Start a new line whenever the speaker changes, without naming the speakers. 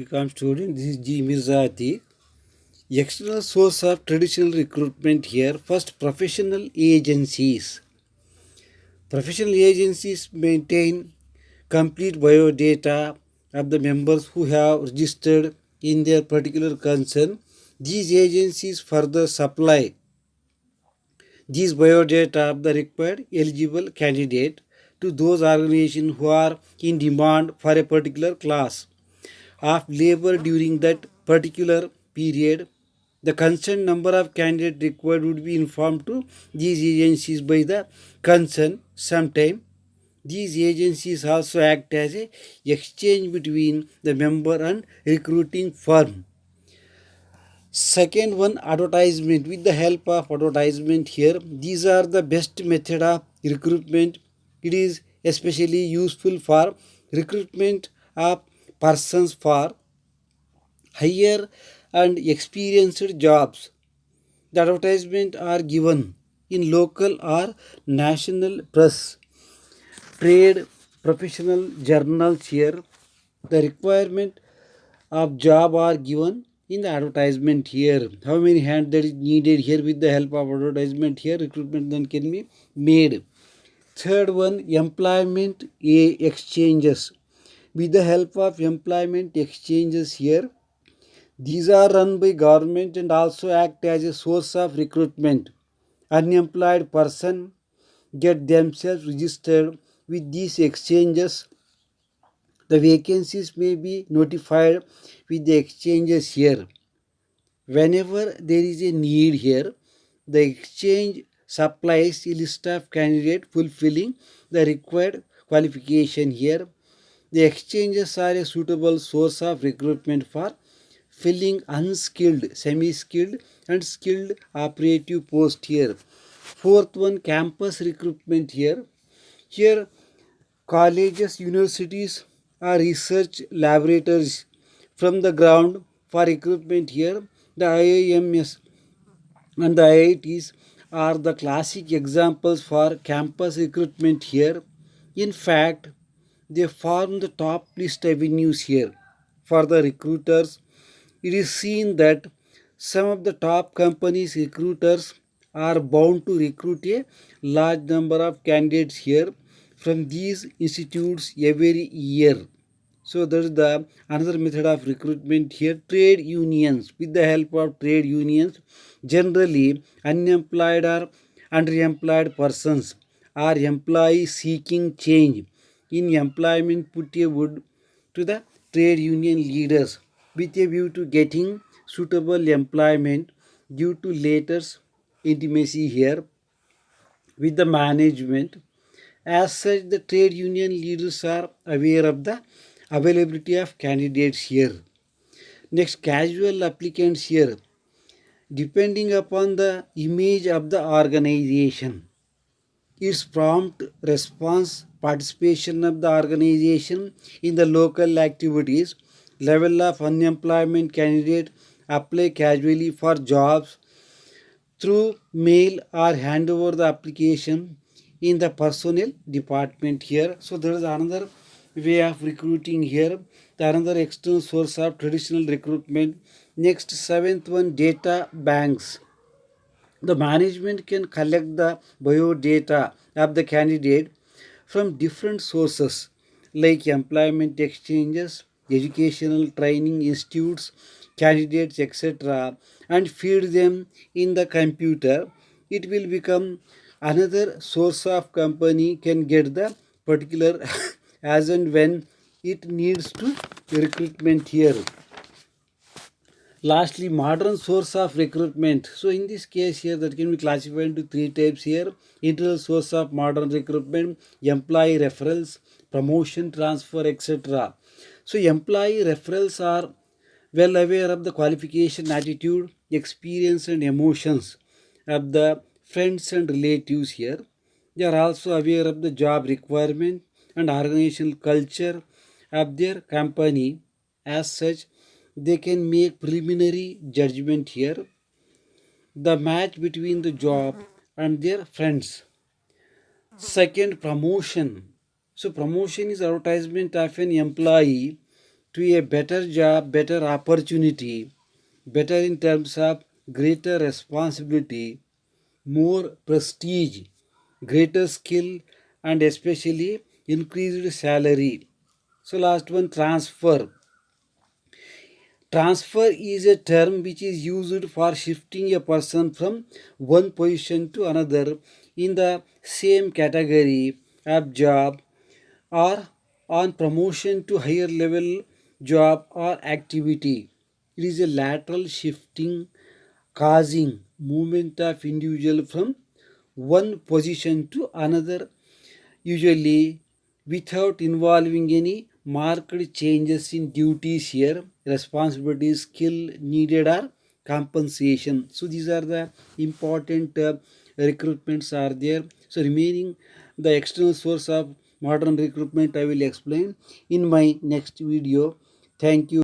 Become student. This is G. Mirzati. External source of traditional recruitment here. First, professional agencies. Professional agencies maintain complete biodata of the members who have registered in their particular concern. These agencies further supply these biodata of the required eligible candidate to those organizations who are in demand for a particular class of labor during that particular period. The concerned number of candidates required would be informed to these agencies by the concern sometime. These agencies also act as a exchange between the member and recruiting firm. Second one, advertisement. With the help of advertisement here, these are the best method of recruitment. It is especially useful for recruitment of persons for higher and experienced jobs. The advertisement are given in local or national press, trade, professional journals here. The requirement of job are given in the advertisement here. How many hands that is needed here? With the help of advertisement here, recruitment then can be made. Third one, employment exchanges. With the help of employment exchanges here, these are run by government and also act as a source of recruitment. Unemployed person get themselves registered with these exchanges. The vacancies may be notified with the exchanges here. Whenever there is a need here, the exchange supplies a list of candidates fulfilling the required qualification here. The exchanges are a suitable source of recruitment for filling unskilled, semi-skilled and skilled operative post here. Fourth one, campus recruitment here. Here, colleges, universities or research laboratories from the ground for recruitment here. The IIMs and the IITs are the classic examples for campus recruitment here. In fact, they form the top list avenues here for the recruiters. It is seen that some of the top companies recruiters are bound to recruit a large number of candidates here from these institutes every year. So that is the another method of recruitment here. Trade unions. With the help of trade unions, generally unemployed or underemployed persons or employees seeking change in employment put a wood to the trade union leaders with a view to getting suitable employment due to latest intimacy here with the management. As such, the trade union leaders are aware of the availability of candidates here. Next, casual applicants here. Depending upon the image of the organization, its prompt response, participation of the organization in the local activities, level of unemployment candidate apply casually for jobs through mail or hand over the application in the personnel department here. So there is another way of recruiting here. The another external source of traditional recruitment. Next, seventh one, data banks. The management can collect the biodata of the candidate from different sources like employment exchanges, educational training institutes, candidates, etc., and feed them in the computer. It will become another source of company can get the particular as and when it needs to recruitment here. Lastly, modern source of recruitment. So in this case here, that can be classified into three types here. Internal source of modern recruitment, employee referrals, promotion, transfer, etc. So employee referrals are well aware of the qualification, attitude, experience and emotions of the friends and relatives here. They are also aware of the job requirement and organizational culture of their company. As such, they can make preliminary judgment here, the match between the job and their friends. Second, promotion. So promotion is advertisement of an employee to a better job, better opportunity, better in terms of greater responsibility, more prestige, greater skill, and especially increased salary. So, last one, transfer. Transfer is a term which is used for shifting a person from one position to another in the same category of job, or on promotion to higher level job or activity. It is a lateral shifting causing movement of individual from one position to another, usually without involving any marked changes in duties here, responsibilities, skill needed, or compensation. So these are the important recruitments are there. So remaining the external source of modern recruitment I will explain in my next video. Thank you.